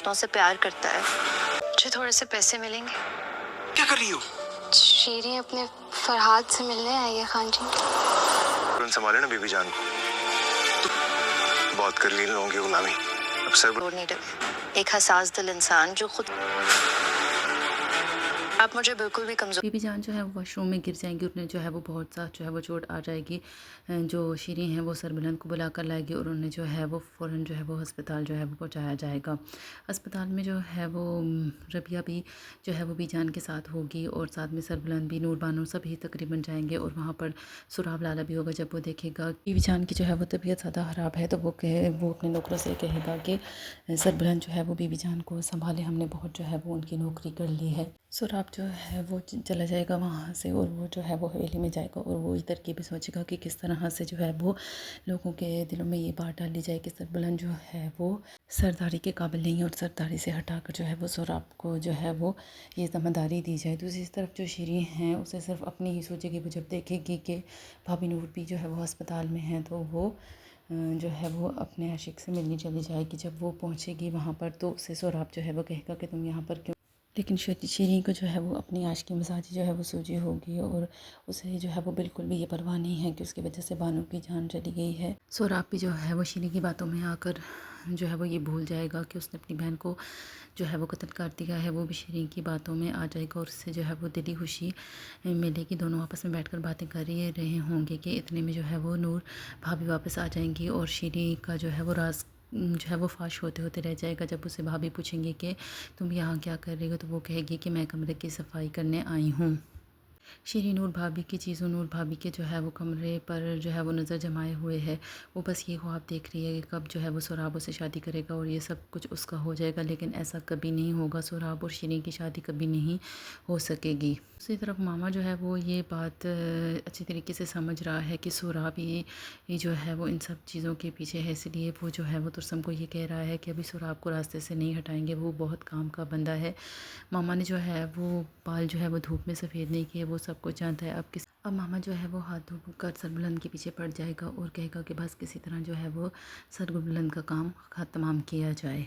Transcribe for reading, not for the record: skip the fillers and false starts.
दोस्तों से प्यार करता है। मुझे थोड़े से पैसे मिलेंगे? क्या कर रही हो? शीरी अपने फरहाद से मिलने आई है खान जी। तुरंत संभाले ना बीबी जान को। बहुत कर ली इन लोगों की गुलामी। अब सर एक हसास दिल इंसान जो खुद आप मुझे बिल्कुल भी कमजोर। बीबी जान जो है वो वॉशरूम में गिर जाएंगी, उन्हें जो है वो बहुत सा जो है वो चोट आ जाएगी। जो शीरी हैं वो सरबुलंद को बुला कर लाएगी और उन्हें जो है वो फ़ौरन जो है वो अस्पताल जो है वो पहुंचाया जाएगा। अस्पताल में जो है वो रबिया भी जो है वो बीजान के साथ होगी और साथ में सरबुलंद भी, नूर बानो सभी तकरीबन जाएंगे और वहाँ पर सुराब लाला भी होगा। जब वो देखेगा बीबी जान की जो है वो तबीयत ज़्यादा ख़राब है तो वो अपने नौकरों से कहेगा कि सरबुलंद जो है वो बीबी जान को संभाले, हमने बहुत जो है वो उनकी नौकरी कर ली है। सुराब जो है वो चला जाएगा वहाँ से और वो जो है वो हवेली में जाएगा और वो इस तरकीब सोचेगा कि किस तरह से जो है वो लोगों के दिलों में ये बात डाली जाए कि सरबुलंद जो है वो सरदारी के काबिल नहीं है और सरदारी से हटाकर जो है वो सुराब को जो है वो ये ज़िम्मेदारी दी जाए। दूसरी तरफ जो शीरी हैं उसे सिर्फ अपनी ही सोचेगी। वो जब देखेगी कि भाभी नूर भी जो है वो अस्पताल में है तो वो जो है वो अपने आशिक से मिलने चली जाएगी। जब वो पहुँचेगी वहाँ पर तो उसे सुराब जो है वो कहेगा कि तुम यहाँ पर क्यों, लेकिन शीरी को जो है वो अपनी आशिकी मिजाजी जो है वो सूझी होगी और उसे जो है वो बिल्कुल भी ये परवाह नहीं है कि उसकी वजह से बानो की जान चली गई है। सुराब भी जो है वो शीरी की बातों में आकर जो है वो ये भूल जाएगा कि उसने अपनी बहन को जो है वो कत्ल कर दिया है। वो भी शीरी की बातों में आ जाएगा और उससे जो है वो दिली खुशी मिलेगी। दोनों आपस में बैठकर बातें कर ही रहे होंगे कि इतने में जो है वो नूर भाभी वापस आ जाएंगी और शीरी का जो है वो राज जो है वो फाश होते होते रह जाएगा। जब उसे भाभी पूछेंगे कि तुम यहाँ क्या कर रही हो तो वो कहेगी कि मैं कमरे की सफाई करने आई हूँ। शीरी नूर भाभी की चीज़ों, नूर भाभी के जो है वो कमरे पर जो है वो नज़र जमाए हुए है। वो बस ये ख्वाब देख रही है कि कब जो है वो सुराब से शादी करेगा और ये सब कुछ उसका हो जाएगा, लेकिन ऐसा कभी नहीं होगा। सुराब और शीरी की शादी कभी नहीं हो सकेगी। दूसरी तरफ मामा जो है वो ये बात अच्छी तरीके से समझ रहा है कि सुराब ये जो है वो इन सब चीज़ों के पीछे है, इसलिए वो जो है वो तुरसम को ये कह रहा है कि अभी सुराब को रास्ते से नहीं हटाएंगे, वो बहुत काम का बंदा है। मामा ने जो है वो बाल जो है वो धूप में सफ़ेद नहीं किए, वो सब कुछ जानता है। अब मामा जो है वो हाथ धो कर सरबुलंद के पीछे पड़ जाएगा और कहेगा कि बस किसी तरह जो है वो सरबुलंद का काम तमाम किया जाए।